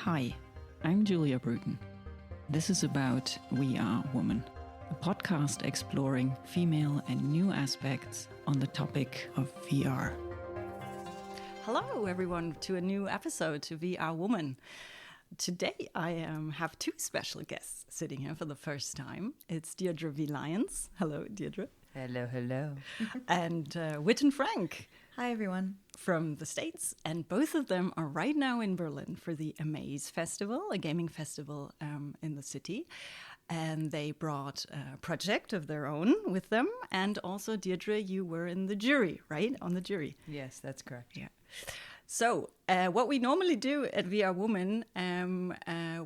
Hi, I'm Julia Bruton. This is about We Are Woman, a podcast exploring female and new aspects on the topic of VR. Hello, everyone, to a new episode to We Are Woman. Today, I have two special guests sitting here for the first time. It's Deirdre V. Lyons. Hello, Deirdre. Hello, hello. And Whitton Frank. Hi, everyone. From the States. And both of them are right now in Berlin for the Amaze Festival, a gaming festival in the city. And they brought a project of their own with them. And also, Deirdre, you were in the jury, right? On the jury. Yes, that's correct. Yeah. So what we normally do at VR Woman,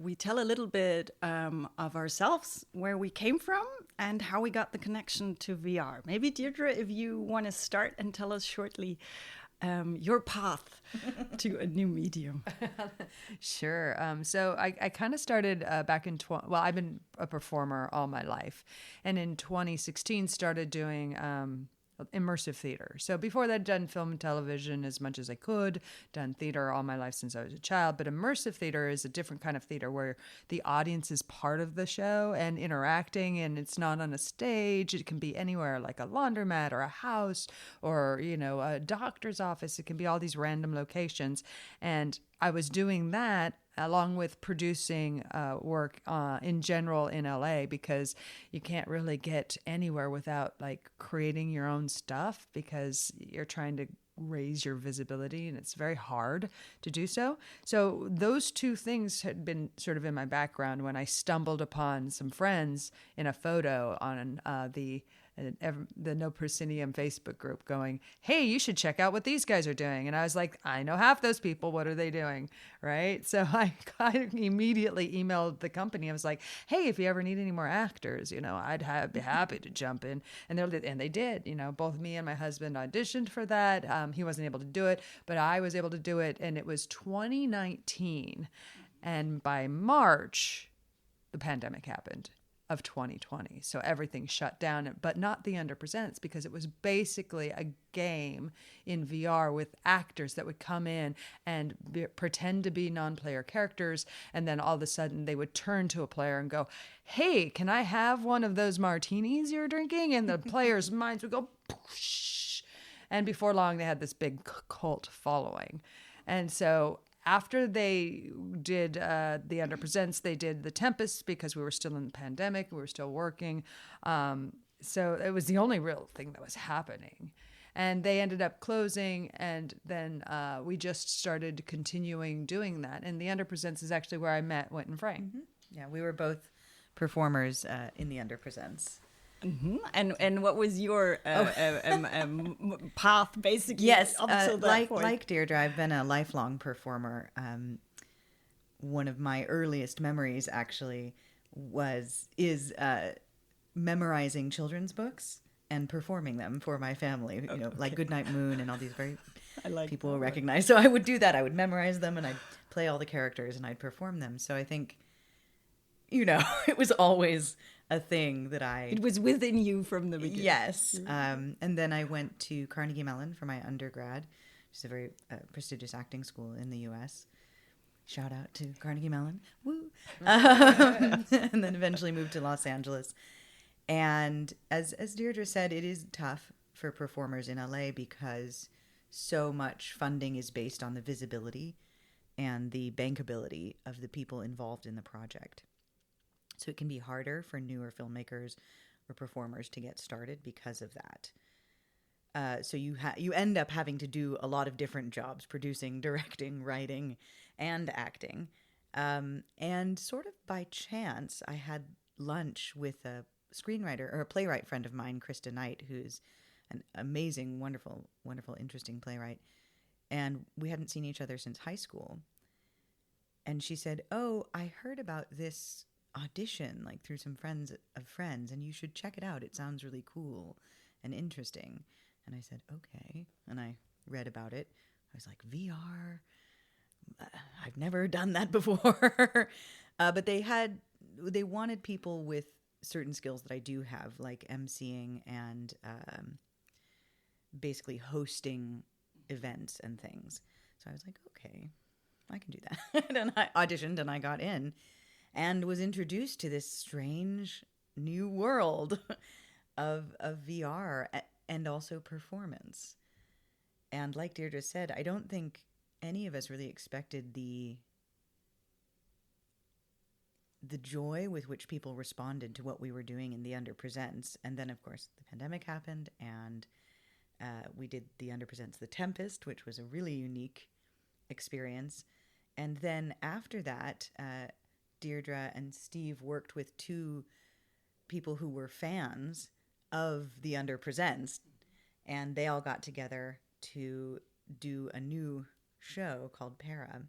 we tell a little bit of ourselves, where we came from and how we got the connection to VR. Maybe, Deirdre, if you want to start and tell us shortly your path to a new medium. Sure. So I kind of started back in, I've been a performer all my life. And in 2016 started doing immersive theater. So before that, I'd done film and television as much as I could, done theater all my life since I was a child. But immersive theater is a different kind of theater where the audience is part of the show and interacting, and it's not on a stage. It can be anywhere, like a laundromat or a house or, a doctor's office. It can be all these random locations. And I was doing that along with producing work in general in LA, because you can't really get anywhere without creating your own stuff, because you're trying to raise your visibility and it's very hard to do so. So those two things had been sort of in my background when I stumbled upon some friends in a photo on the No Proscenium Facebook group going, hey, you should check out what these guys are doing. And I was like, I know half those people. What are they doing? Right. So I immediately emailed the company. I was like, hey, if you ever need any more actors, I'd be happy to jump in. And they did. Both me and my husband auditioned for that. He wasn't able to do it, but I was able to do it. And it was 2019. And by March, the pandemic happened. Of 2020. So everything shut down, but not the Underpresents, because it was basically a game in VR with actors that would come in and pretend to be non-player characters. And then all of a sudden they would turn to a player and go, hey, can I have one of those martinis you're drinking? And the player's minds would go, poosh. And before long, they had this big cult following. And so after they did the Underpresents, they did the Tempest, because we were still in the pandemic. We were still working. So it was the only real thing that was happening. And they ended up closing, and then we just started continuing doing that. And the Underpresents is actually where I met Whitton Frank. Mm-hmm. Yeah, we were both performers in the Underpresents. Mm-hmm. And what was your path, basically? Yes, like Deirdre, I've been a lifelong performer. One of my earliest memories, actually, is memorizing children's books and performing them for my family. Like Goodnight Moon and all these very people will recognize. So I would do that. I would memorize them and I'd play all the characters and I'd perform them. So I think, it was always a thing that It was within you from the beginning. Yes. And then I went to Carnegie Mellon for my undergrad, which is a very prestigious acting school in the U.S. Shout out to Carnegie Mellon. Woo! And then eventually moved to Los Angeles. And as Deirdre said, it is tough for performers in LA because so much funding is based on the visibility and the bankability of the people involved in the project. So it can be harder for newer filmmakers or performers to get started because of that. So you end up having to do a lot of different jobs: producing, directing, writing, and acting. And sort of by chance, I had lunch with a screenwriter or a playwright friend of mine, Krista Knight, who's an amazing, wonderful, wonderful, interesting playwright. And we hadn't seen each other since high school. And she said, "Oh, I heard about this audition through some friends of friends, and you should check it out. It sounds really cool and interesting." And I said, okay. And I read about it. I was like, VR? I've never done that before. But they wanted people with certain skills that I do have, like emceeing and basically hosting events and things. So I was like, okay, I can do that. and I auditioned and I got in and was introduced to this strange new world of VR and also performance. And like Deirdre said, I don't think any of us really expected the joy with which people responded to what we were doing in the Underpresents. And then, of course, the pandemic happened, and we did the Underpresents The Tempest, which was a really unique experience. And then after that, Deirdre and Steve worked with two people who were fans of the Underpresents, and they all got together to do a new show called Para.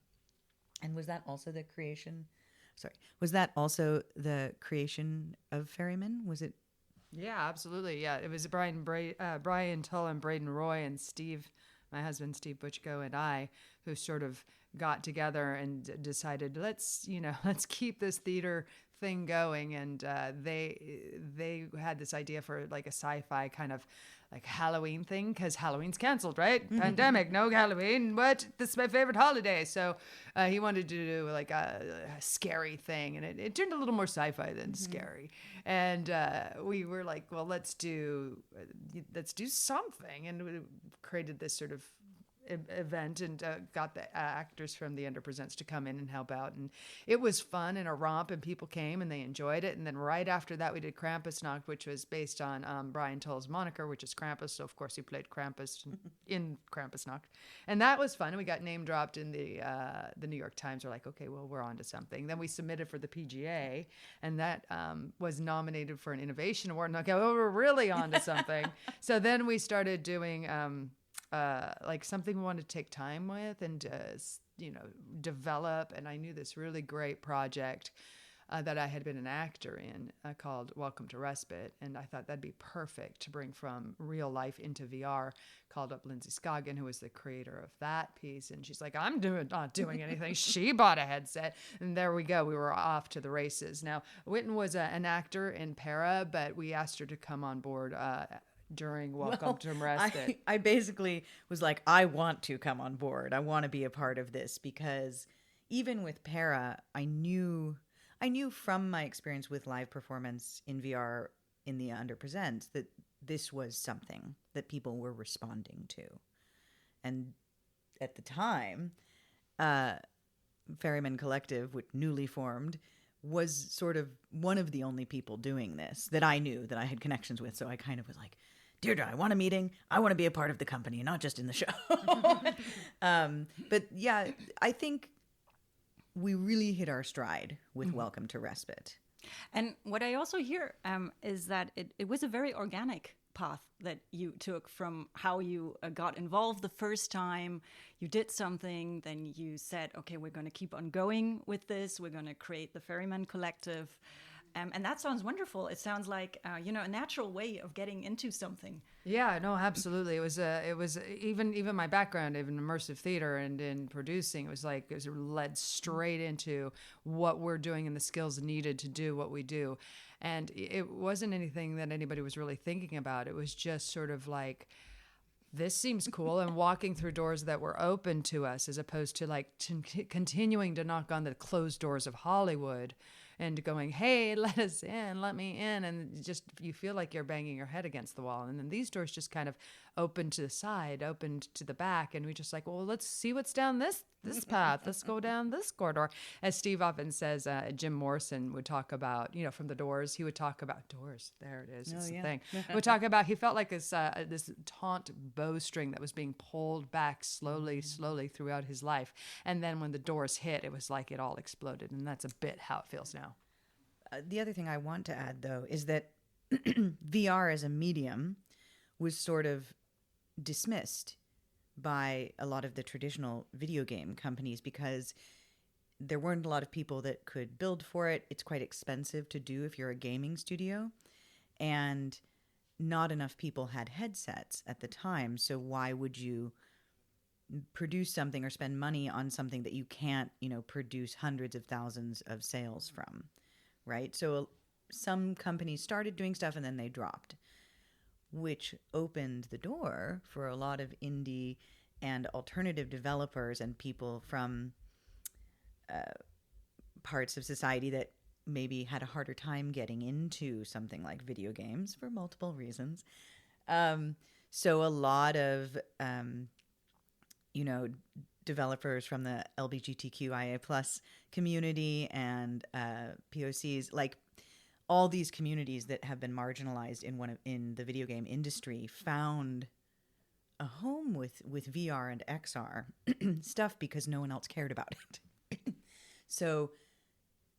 And was that also the creation? Sorry, was that also the creation of Ferryman? Was it? Yeah, absolutely. Yeah, it was Brian Tull and Braden Roy and Steve, my husband Steve Butchko, and I, who sort of got together and decided let's keep this theater thing going. And they had this idea for like a sci-fi kind of like Halloween thing, because Halloween's canceled, right? Pandemic, no Halloween. What? This is my favorite holiday. So he wanted to do like a scary thing, and it turned a little more sci-fi than scary. And we were like, well, let's do something, and we created this sort of event and got the actors from the Underpresents to come in and help out, and it was fun and a romp, and people came and they enjoyed it. And then right after that we did Krampusnacht, which was based on Brian Tull's moniker, which is Krampus, so of course he played Krampus in Krampusnacht, and that was fun. And we got name dropped in the New York Times. We're like, okay, well, we're on to something. Then we submitted for the PGA, and that was nominated for an innovation award, and like, oh, we're really on to something. So then we started doing like something we wanted to take time with and develop. And I knew this really great project that I had been an actor in called Welcome to Respite, and I thought that'd be perfect to bring from real life into VR. Called up Lindsay Scoggin, who was the creator of that piece, and she's like, I'm not doing anything. She bought a headset, and there we go. We were off to the races. Now, Whitton was an actor in Para, but we asked her to come on board during Welcome to Respite. I basically was like, I want to come on board. I want to be a part of this, because even with Para, I knew from my experience with live performance in VR in the Underpresents that this was something that people were responding to. And at the time, Ferryman Collective, which newly formed, was sort of one of the only people doing this that I knew, that I had connections with. So I kind of was like, Deirdre, I want a meeting. I want to be a part of the company, not just in the show. But yeah, I think we really hit our stride with Welcome to Respite. And what I also hear is that it was a very organic path that you took from how you got involved the first time. You did something, then you said, okay, we're going to keep on going with this. We're going to create the Ferryman Collective. And that sounds wonderful. It sounds like, a natural way of getting into something. Yeah, no, absolutely. It was even my background in immersive theater and in producing. It was led straight into what we're doing and the skills needed to do what we do. And it wasn't anything that anybody was really thinking about. It was just sort of like, this seems cool, and walking through doors that were open to us, as opposed to continuing to knock on the closed doors of Hollywood and going, hey, let us in, let me in. And just, you feel like you're banging your head against the wall. And then these doors just kind of opened to the side, opened to the back. And we just like, well, let's see what's down this path. Let's go down this corridor. As Steve often says, Jim Morrison would talk about, from the Doors, he would talk about doors. There it is. It's the thing. He would talk about, he felt like this taut bowstring that was being pulled back slowly throughout his life. And then when the doors hit, it was like it all exploded. And that's a bit how it feels now. The other thing I want to add, though, is that VR as a medium was sort of dismissed by a lot of the traditional video game companies because there weren't a lot of people that could build for it. It's quite expensive to do if you're a gaming studio, and not enough people had headsets at the time. So why would you produce something or spend money on something that you can't, produce hundreds of thousands of sales from, right? So some companies started doing stuff and then they dropped, which opened the door for a lot of indie and alternative developers and people from parts of society that maybe had a harder time getting into something like video games for multiple reasons. So a lot of, developers from the LGBTQIA plus community and POCs, like all these communities that have been marginalized in the video game industry, found a home with VR and XR stuff because no one else cared about it. So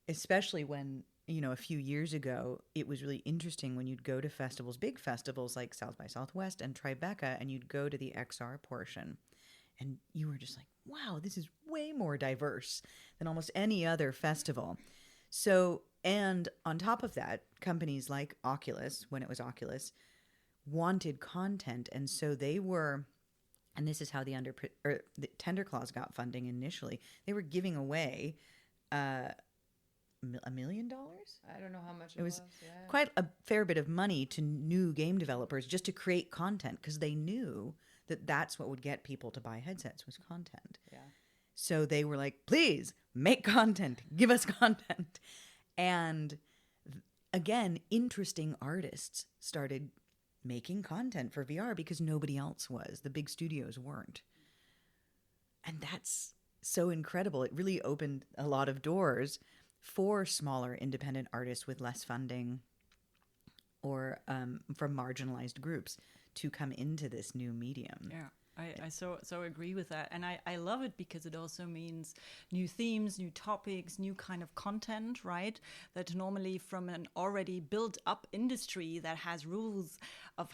especially when, a few years ago, it was really interesting when you'd go to festivals, big festivals like South by Southwest and Tribeca, and you'd go to the XR portion. And you were just like, wow, this is way more diverse than almost any other festival. So, and on top of that, companies like Oculus, when it was Oculus, wanted content. And so they were, and this is how the Tender Clause got funding initially, they were giving away $1 million? I don't know how much it was. Yeah. Quite a fair bit of money to new game developers just to create content, because they knew that that's what would get people to buy headsets, was content. Yeah. So they were like, please make content, give us content. And again, interesting artists started making content for VR because nobody else was. The big studios weren't. And that's so incredible. It really opened a lot of doors for smaller independent artists with less funding, or from marginalized groups, to come into this new medium. Yeah, I so agree with that. And I love it because it also means new themes, new topics, new kind of content, right? That normally from an already built up industry that has rules of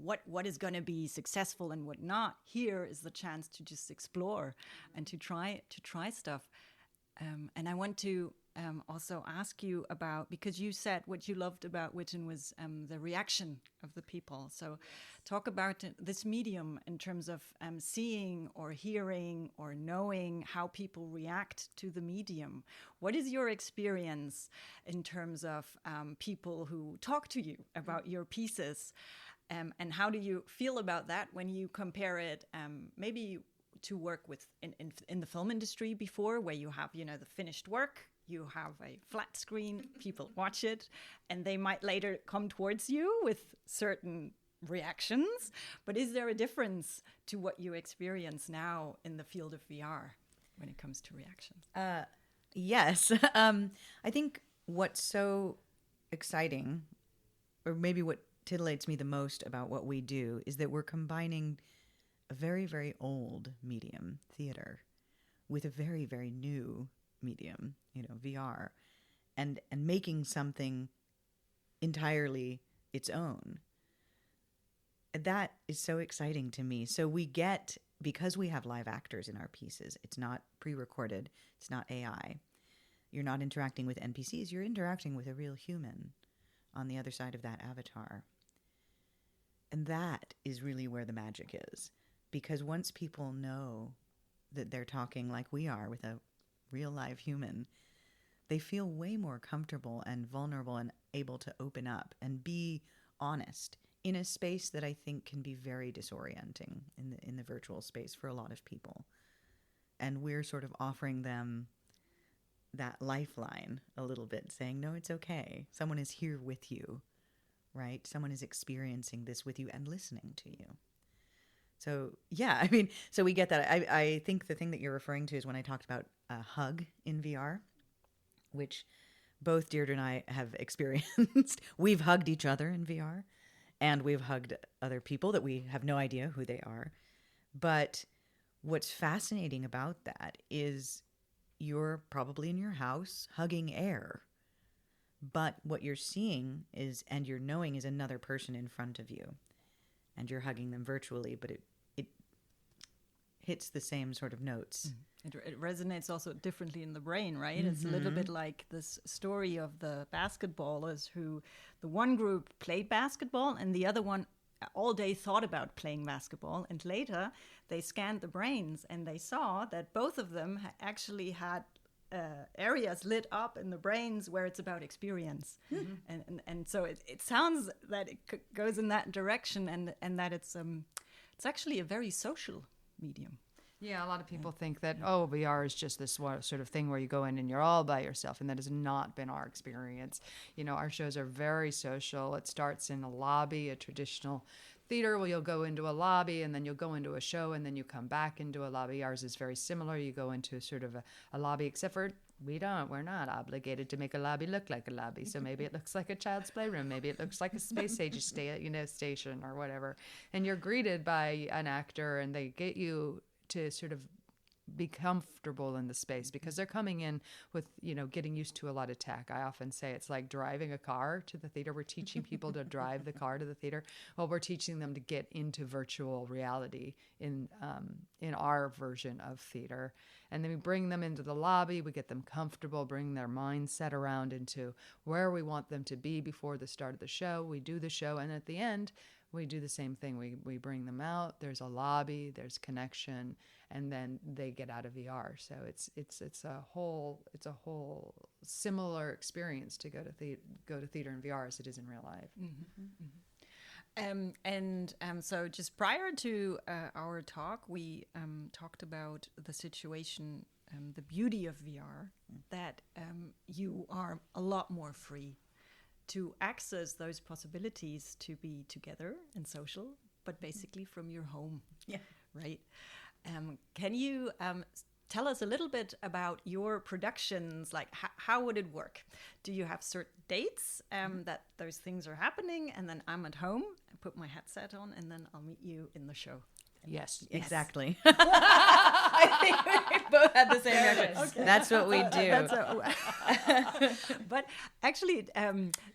what is going to be successful and what not, here is the chance to just explore and to try stuff. And I want to also ask you about, because you said what you loved about Whitton was the reaction of the people. So talk about this medium in terms of seeing or hearing or knowing how people react to the medium. What is your experience in terms of people who talk to you about your pieces? And how do you feel about that when you compare it maybe to work with in the film industry before, where you have, the finished work, you have a flat screen, people watch it, and they might later come towards you with certain reactions. But is there a difference to what you experience now in the field of VR when it comes to reactions? Yes. I think what's so exciting, or maybe what titillates me the most about what we do, is that we're combining a very, very old medium, theater, with a very, very new medium, VR, and making something entirely its own. That is so exciting to me. So we get, because we have live actors in our pieces, it's not pre-recorded, it's not AI. You're not interacting with NPCs, you're interacting with a real human on the other side of that avatar. And that is really where the magic is. Because once people know that they're talking like we are with a real live human, they feel way more comfortable and vulnerable and able to open up and be honest in a space that I think can be very disorienting in the virtual space for a lot of people. And we're sort of offering them that lifeline a little bit, saying, no, it's okay. Someone is here with you, right? Someone is experiencing this with you and listening to you. So, yeah, so we get that. I think the thing that you're referring to is when I talked about a hug in VR, which both Deirdre and I have experienced. We've hugged each other in VR, and we've hugged other people that we have no idea who they are. But what's fascinating about that is you're probably in your house hugging air. But what you're seeing is, and you're knowing, is another person in front of you. And you're hugging them virtually, but it hits the same sort of notes. It resonates also differently in the brain, right? Mm-hmm. It's a little bit like this story of the basketballers who, the one group played basketball and the other one all day thought about playing basketball. And later they scanned the brains and they saw that both of them actually had areas lit up in the brains where it's about experience. Mm-hmm. And so it sounds that it goes in that direction, and that it's actually a very social medium. Yeah, a lot of people think that, VR is just this sort of thing where you go in and you're all by yourself, and that has not been our experience. Our shows are very social. It starts in a lobby, a traditional theater where you'll go into a lobby and then you'll go into a show and then you come back into a lobby. Ours is very similar. You go into sort of a lobby, except for we're not obligated to make a lobby look like a lobby. So maybe it looks like a child's playroom. Maybe it looks like a space age station or whatever. And you're greeted by an actor and they get you to sort of be comfortable in the space because they're coming in with, getting used to a lot of tech. I often say it's like driving a car to the theater. We're teaching people to drive the car to the theater. Well, we're teaching them to get into virtual reality in our version of theater. And then we bring them into the lobby. We get them comfortable, bring their mindset around into where we want them to be before the start of the show. We do the show. And at the end, we do the same thing. We bring them out. There's a lobby. There's connection, and then they get out of VR. So it's a whole similar experience to go to theater in VR as it is in real life. So just prior to our talk, we talked about the situation, the beauty of VR, that you are a lot more free to access those possibilities to be together and social, but basically from your home. Yeah. Right. Can you tell us a little bit about your productions? Like, how would it work? Do you have certain dates that those things are happening, and then I'm at home, I put my headset on, and then I'll meet you in the show? Yes. Exactly. I think we both had the same reaction. Okay. That's what we do. But actually,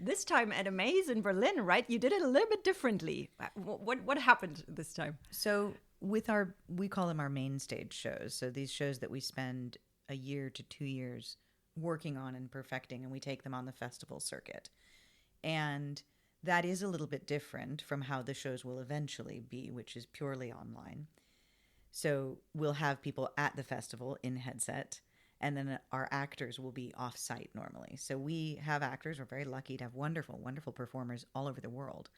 this time at Amaze in Berlin, right? You did it a little bit differently. What happened this time? So with we call them our main stage shows. So these shows that we spend a year to 2 years working on and perfecting, and we take them on the festival circuit. And that is a little bit different from how the shows will eventually be, which is purely online. So we'll have people at the festival in headset, and then our actors will be off-site normally. So we have actors. We're very lucky to have wonderful, wonderful performers all over the world.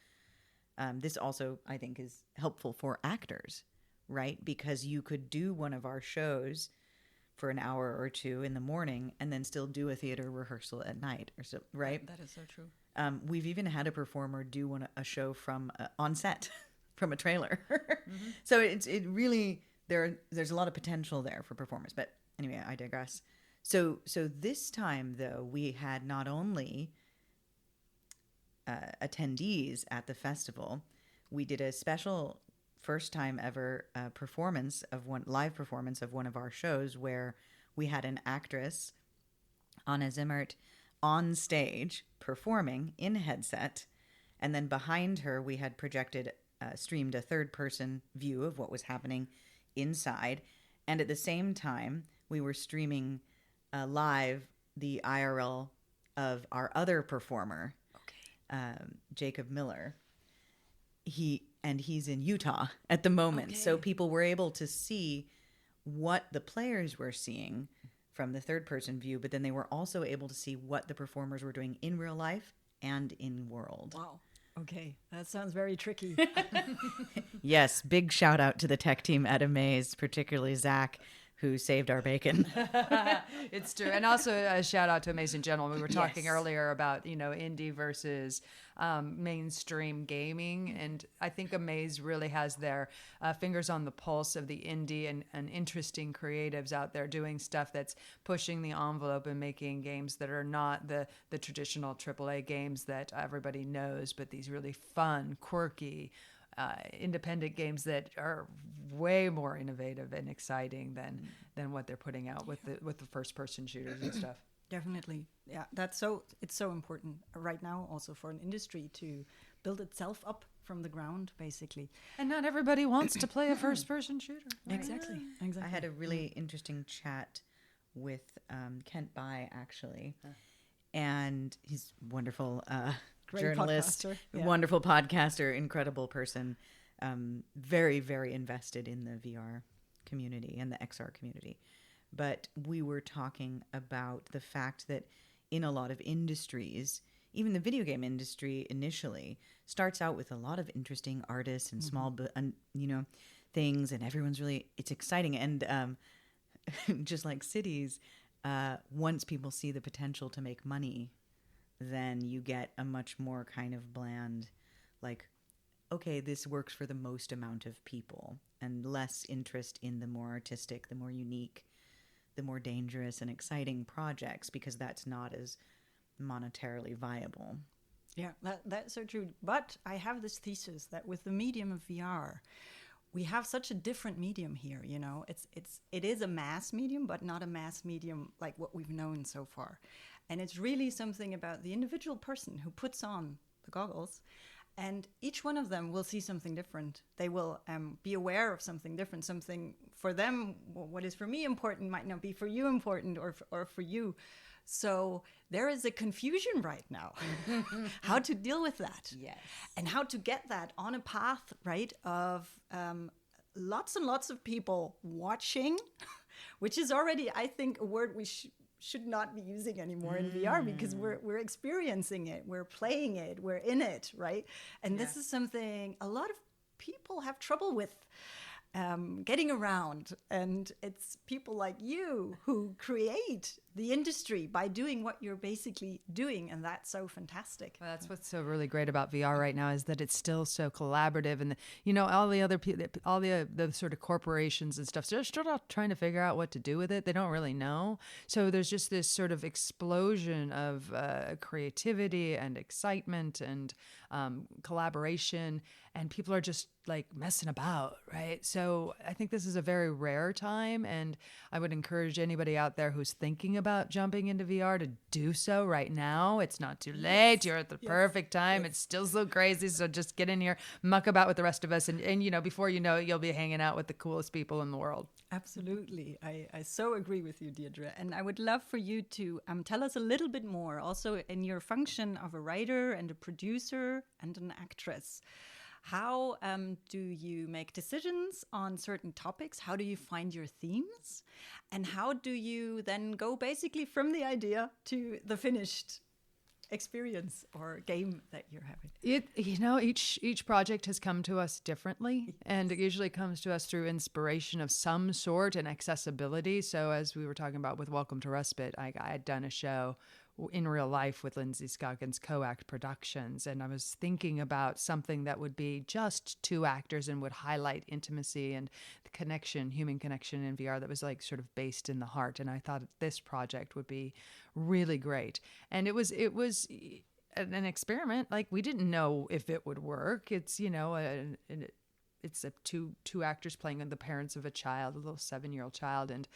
This also, I think, is helpful for actors, right? Because you could do one of our shows for an hour or two in the morning and then still do a theater rehearsal at night, or so, right? That is so true. We've even had a performer do a show from on set from a trailer. So it really there's a lot of potential there for performers. But anyway, I digress. So this time though, we had not only attendees at the festival, we did a special first time ever live performance of one of our shows where we had an actress, Anna Zimmert, on stage performing in headset, and then behind her we had streamed a third-person view of what was happening inside, and at the same time we were streaming live the IRL of our other performer, Jacob Miller. He's in Utah at the moment, so people were able to see what the players were seeing from the third-person view, but then they were also able to see what the performers were doing in real life and in world. Wow. Okay, that sounds very tricky. Yes, big shout out to the tech team at Amaze, particularly Zach, who saved our bacon. It's true. And also a shout out to Amaze in general. We were talking earlier about, indie versus mainstream gaming. And I think Amaze really has their fingers on the pulse of the indie and interesting creatives out there doing stuff that's pushing the envelope and making games that are not the traditional AAA games that everybody knows, but these really fun, quirky, independent games that are way more innovative and exciting than what they're putting out with the first person shooters and stuff. Definitely. Yeah, it's so important right now also for an industry to build itself up from the ground, basically. And not everybody wants to play a first person shooter. Right? Exactly. I had a really interesting chat with Kent Bai, actually. And he's wonderful great journalist, wonderful podcaster, incredible person, very, very invested in the VR community and the XR community. But we were talking about the fact that in a lot of industries, even the video game industry initially starts out with a lot of interesting artists and small, things, and it's exciting. And just like cities, once people see the potential to make money, then you get a much more kind of bland, like, okay, this works for the most amount of people, and less interest in the more artistic, the more unique, the more dangerous and exciting projects, because that's not as monetarily viable. Yeah, that's so true. But I have this thesis that with the medium of VR, we have such a different medium here. You know, it is a mass medium, but not a mass medium like what we've known so far. And it's really something about the individual person who puts on the goggles, and each one of them will see something different. They will be aware of something different. Something for them, what is for me important might not be for you important, or for you. So there is a confusion right now, how to deal with that. Yes. And how to get that on a path, right, of lots and lots of people watching, which is already, I think, a word we should not be using anymore in VR, because we're experiencing it, we're playing it, we're in it, right? And this is something a lot of people have trouble with getting around, and it's people like you who create the industry by doing what you're basically doing, and that's so fantastic. Well, that's what's so really great about VR right now, is that it's still so collaborative, and all the other people, all the sort of corporations and stuff, they're still trying to figure out what to do with it. They don't really know. So there's just this sort of explosion of creativity and excitement and collaboration, and people are just like messing about, right? So I think this is a very rare time, and I would encourage anybody out there who's thinking about jumping into VR to do so right now. It's not too late. You're at the perfect time. It's still so crazy. So just get in here, muck about with the rest of us. And before you know it, you'll be hanging out with the coolest people in the world. Absolutely. I so agree with you, Deirdre. And I would love for you to tell us a little bit more, also in your function of a writer and a producer and an actress. How do you make decisions on certain topics? How do you find your themes? And how do you then go basically from the idea to the finished experience or game that you're having? Each project has come to us differently, and it usually comes to us through inspiration of some sort and accessibility. So as we were talking about with Welcome to Respite, I had done a show in real life with Lindsay Scoggins Co-Act Productions, and I was thinking about something that would be just two actors and would highlight intimacy and the connection, human connection in VR, that was like sort of based in the heart. And I thought this project would be really great. And it was an experiment. Like, we didn't know if it would work. It's it's two actors playing the parents of a child, a little 7-year-old child, and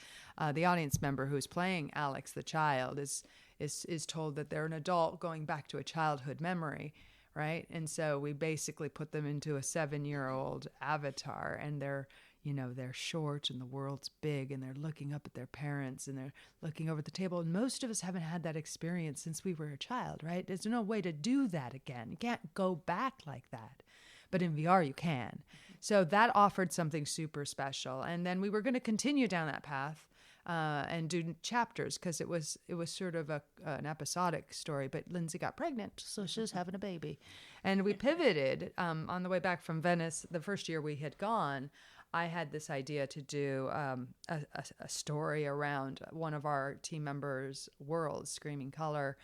the audience member who's playing Alex, the child, is told that they're an adult going back to a childhood memory, right? And so we basically put them into a 7-year-old avatar, and they're short and the world's big, and they're looking up at their parents, and they're looking over at the table. And most of us haven't had that experience since we were a child, right? There's no way to do that again. You can't go back like that. But in VR, you can. So that offered something super special. And then we were going to continue down that path and do chapters, because it was sort of an episodic story. But Lindsay got pregnant, so she was having a baby. And we pivoted on the way back from Venice. The first year we had gone, I had this idea to do a story around one of our team members' worlds, Screaming Color,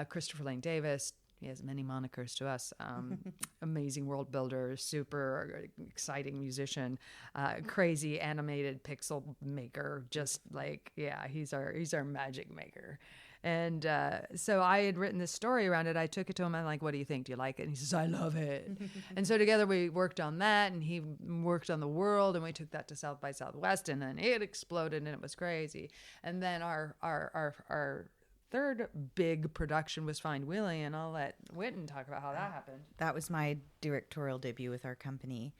Christopher Lane Davis. He has many monikers to us. Amazing world builder, super exciting musician, crazy animated pixel maker. Just like, he's our magic maker. And so I had written this story around it. I took it to him. I'm like, what do you think? Do you like it? And he says, I love it. And so together we worked on that, and he worked on the world, and we took that to South by Southwest, and then it exploded, and it was crazy. And then our third big production was Find Willie, and I'll let Whitton talk about how that happened. That was my directorial debut with our company.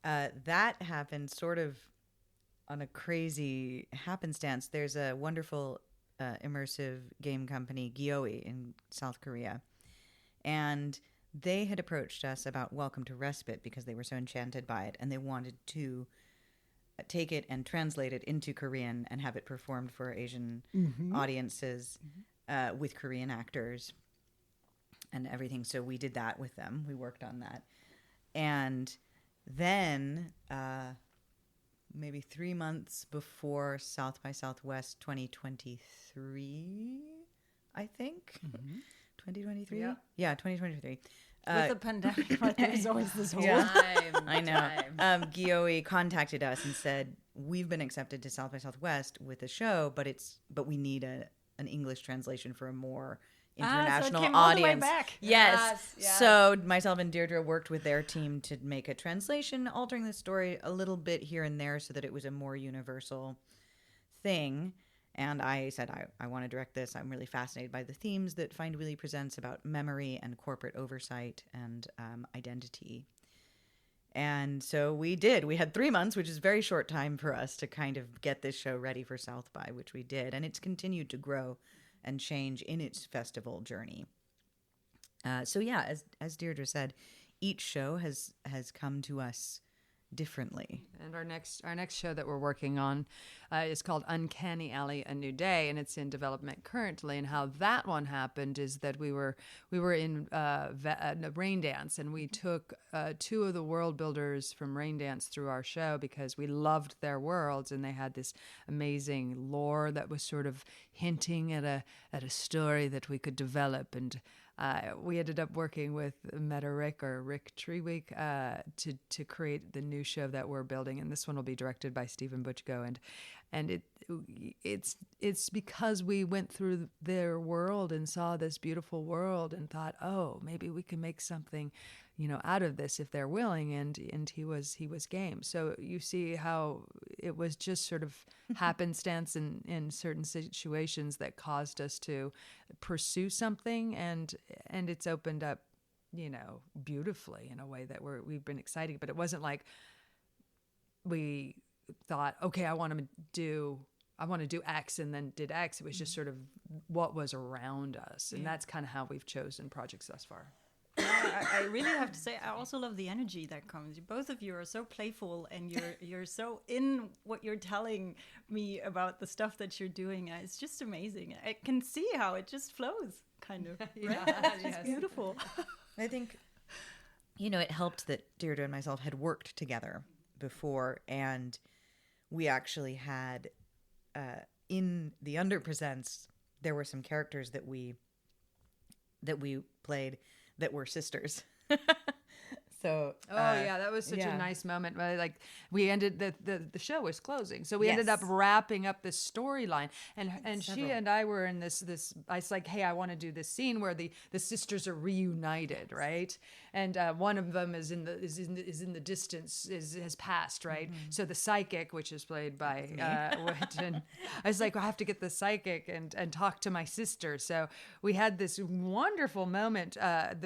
That happened sort of on a crazy happenstance. There's a wonderful immersive game company, Gyoe, in South Korea. And they had approached us about Welcome to Respite because they were so enchanted by it, and they wanted to take it and translate it into Korean and have it performed for Asian audiences with Korean actors and everything. So we did that with them. We worked on that. And then maybe 3 months before South by Southwest 2023, I think. 2023? Yeah, 2023. With the pandemic, right, there's always this whole Time. I know. Gioe contacted us and said, we've been accepted to South by Southwest with a show, but we need an English translation for a more international so it came audience. All the way back. Yes. So myself and Deirdre worked with their team to make a translation, altering the story a little bit here and there so that it was a more universal thing. And I said, I want to direct this. I'm really fascinated by the themes that Find Wheelie presents about memory and corporate oversight and identity. And so we did. We had 3 months, which is a very short time for us to kind of get this show ready for South by, which we did. And it's continued to grow and change in its festival journey. So yeah, as Deirdre said, each show has come to us differently. And our next show that we're working on is called Uncanny Alley: A New Day, and it's in development currently. And how that one happened is that we were in Rain Dance, and we took 2 of the world builders from Rain Dance through our show because we loved their worlds, and they had this amazing lore that was sort of hinting at a story that we could develop. And we ended up working with Rick Treweek to create the new show that we're building, and this one will be directed by Stephen Butchko. And it's because we went through their world and saw this beautiful world and thought, oh, maybe we can make something, out of this if they're willing. And he was game. So you see how it was just sort of happenstance in certain situations that caused us to pursue something, and it's opened up, beautifully in a way that we've been excited. But it wasn't like we thought, okay, I want to do X and then did X. It was just sort of what was around us, and that's kind of how we've chosen projects thus far. I really have to say, I also love the energy that comes. Both of you are so playful, and you're so in what you're telling me about the stuff that you're doing. It's just amazing. I can see how it just flows, kind of. Right? It's beautiful. I think, it helped that Deirdre and myself had worked together before, and we actually had, in the Underpresents, there were some characters that we played that were sisters. So that was such a nice moment. Like, we ended the show was closing, so we ended up wrapping up this storyline, and she and I were in this. I was like, hey, I want to do this scene where the sisters are reunited, right? And one of them is in the distance, has passed, right? Mm-hmm. So the psychic, which is played by Whitton, I was like, I have to get the psychic and talk to my sister. So we had this wonderful moment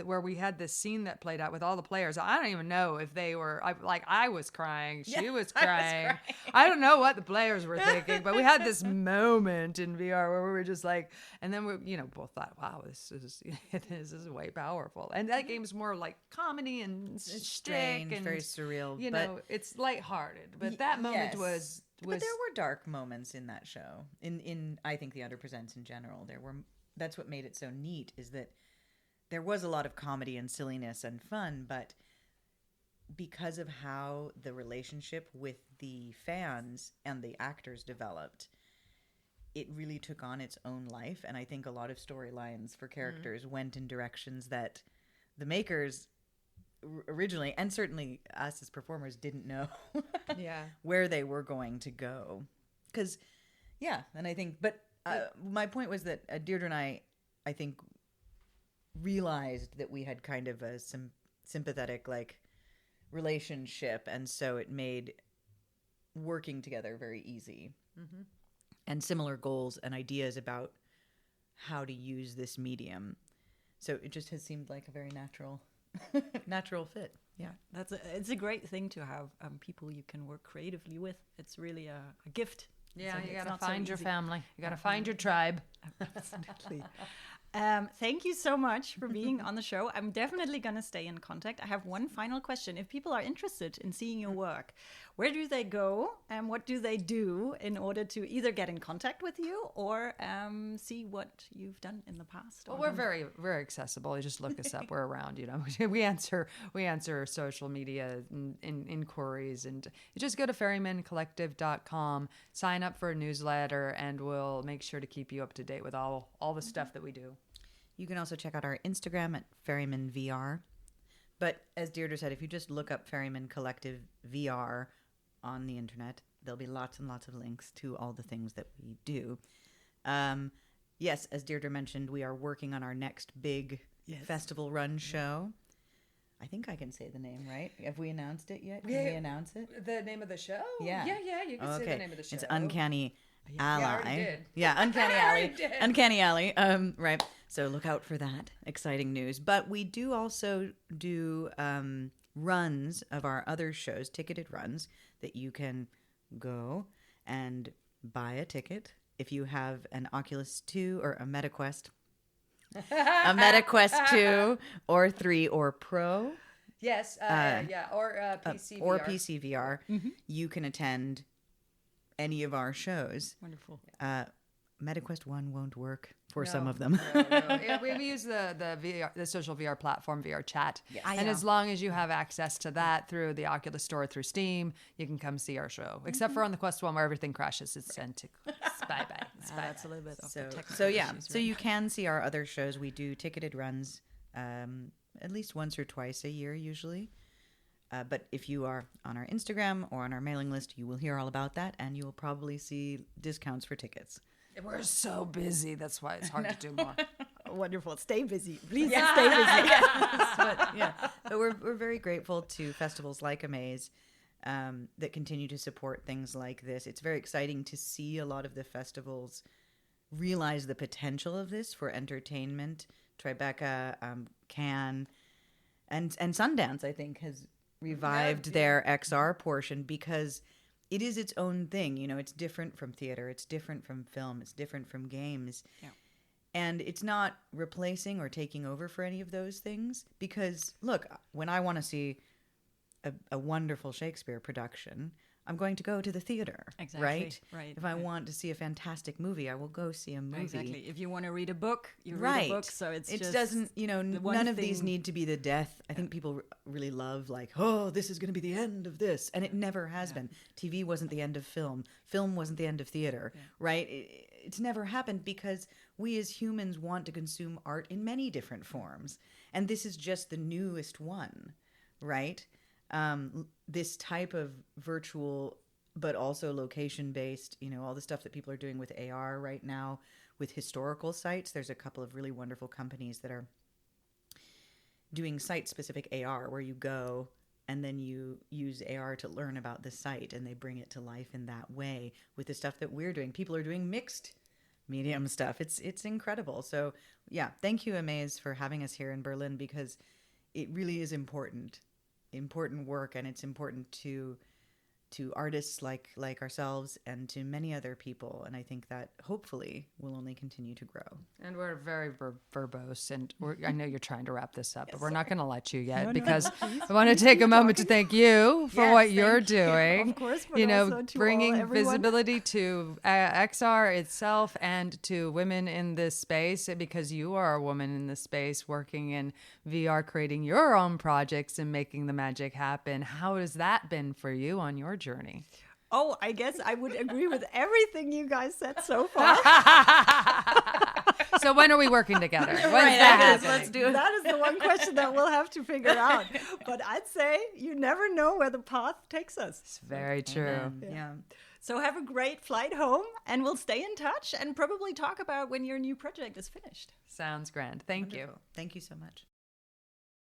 where we had this scene that played out with all the players. I don't even know if they were I was crying. She was crying. I don't know what the players were thinking, but we had this moment in VR where we were just like, and then we, both thought, wow, this is way powerful. And that game's more like comedy and strange, and very surreal. It's lighthearted. But that moment was. But there were dark moments in that show. In I think the Underpresents in general, that's what made it so neat, is that there was a lot of comedy and silliness and fun, but because of how the relationship with the fans and the actors developed, it really took on its own life. And I think a lot of storylines for characters went in directions that the makers originally, and certainly us as performers, didn't know where they were going to go. Because, and I think, but my point was that Deirdre and I think, realized that we had kind of a sympathetic relationship, and so it made working together very easy. Mm-hmm. And similar goals and ideas about how to use this medium. So it just has seemed like a very natural fit. Yeah, it's a great thing to have people you can work creatively with. It's really a gift. Yeah, you gotta find your family. You gotta find your tribe. Absolutely. Thank you so much for being on the show. I'm definitely going to stay in contact. I have one final question. If people are interested in seeing your work, where do they go and what do they do in order to either get in contact with you or see what you've done in the past? Well, we're very, very accessible. You just look us up. We're around, we answer social media inquiries, and you just go to ferrymancollective.com, sign up for a newsletter, and we'll make sure to keep you up to date with all the stuff that we do. You can also check out our Instagram at ferrymanvr. But as Deirdre said, if you just look up Ferryman Collective VR on the internet, there'll be lots and lots of links to all the things that we do. Yes, as Deirdre mentioned, we are working on our next big festival run show. I think I can say the name, right? Have we announced it yet? Can we announce it? The name of the show? Yeah. Yeah, you can say the name of the show. It's Uncanny Ally. Yeah, I already did. Yeah, Uncanny Alley. did. Uncanny Alley. Right. So look out for that. Exciting news. But we do also do runs of our other shows, ticketed runs, that you can go and buy a ticket if you have an Oculus 2 or a MetaQuest. A MetaQuest 2 or 3 or Pro. Yes, or PC VR. Or PC VR. Mm-hmm. You can attend any of our shows. Wonderful. MetaQuest 1 won't work for some of them. No. Yeah, we use the social VR platform, VR Chat. Yes. And as long as you have access to that through the Oculus Store, through Steam, you can come see our show. Except for on the Quest 1 where everything crashes. It's sent to bye-bye. That's a little bit of the technical So yeah, issues, so right? you can see our other shows. We do ticketed runs at least once or twice a year usually. But if you are on our Instagram or on our mailing list, you will hear all about that, and you will probably see discounts for tickets. We're so busy. That's why it's hard to do more. Wonderful. Stay busy. Please stay busy. But we're very grateful to festivals like Amaze that continue to support things like this. It's very exciting to see a lot of the festivals realize the potential of this for entertainment. Tribeca, Cannes, and Sundance, I think, has revived their XR portion because it is its own thing. It's different from theater. It's different from film. It's different from games. Yeah. And it's not replacing or taking over for any of those things because, look, when I want to see a wonderful Shakespeare production, I'm going to go to the theater, right? If I want to see a fantastic movie, I will go see a movie. Exactly. If you want to read a book, you read a book. So it doesn't, none of these need to be the death. I think people really love this is going to be the end of this. And it never has been. TV wasn't the end of film. Film wasn't the end of theater, right? It's never happened because we as humans want to consume art in many different forms. And this is just the newest one, right? This type of virtual, but also location-based, all the stuff that people are doing with AR right now with historical sites. There's a couple of really wonderful companies that are doing site-specific AR where you go and then you use AR to learn about the site and they bring it to life in that way with the stuff that we're doing. People are doing mixed medium stuff. It's incredible. So yeah, thank you, Amaze, for having us here in Berlin because it really is important work, and it's important to artists like ourselves and to many other people, and I think that hopefully will only continue to grow. And we're very verbose, and I know you're trying to wrap this up, but we're not going to let you yet because I want to take a moment to thank you for what you're doing. Of course, but also to bringing everyone. visibility to XR itself and to women in this space, because you are a woman in this space working in VR, creating your own projects and making the magic happen. How has that been for you on your journey? Oh, I guess I would agree with everything you guys said so far. So when are we working together? When's Right, that happening? let's do it. That is the one question that we'll have to figure out. But I'd say you never know where the path takes us. It's very true. Yeah. So have a great flight home, and we'll stay in touch and probably talk about when your new project is finished. Sounds grand. Thank you. Thank you so much.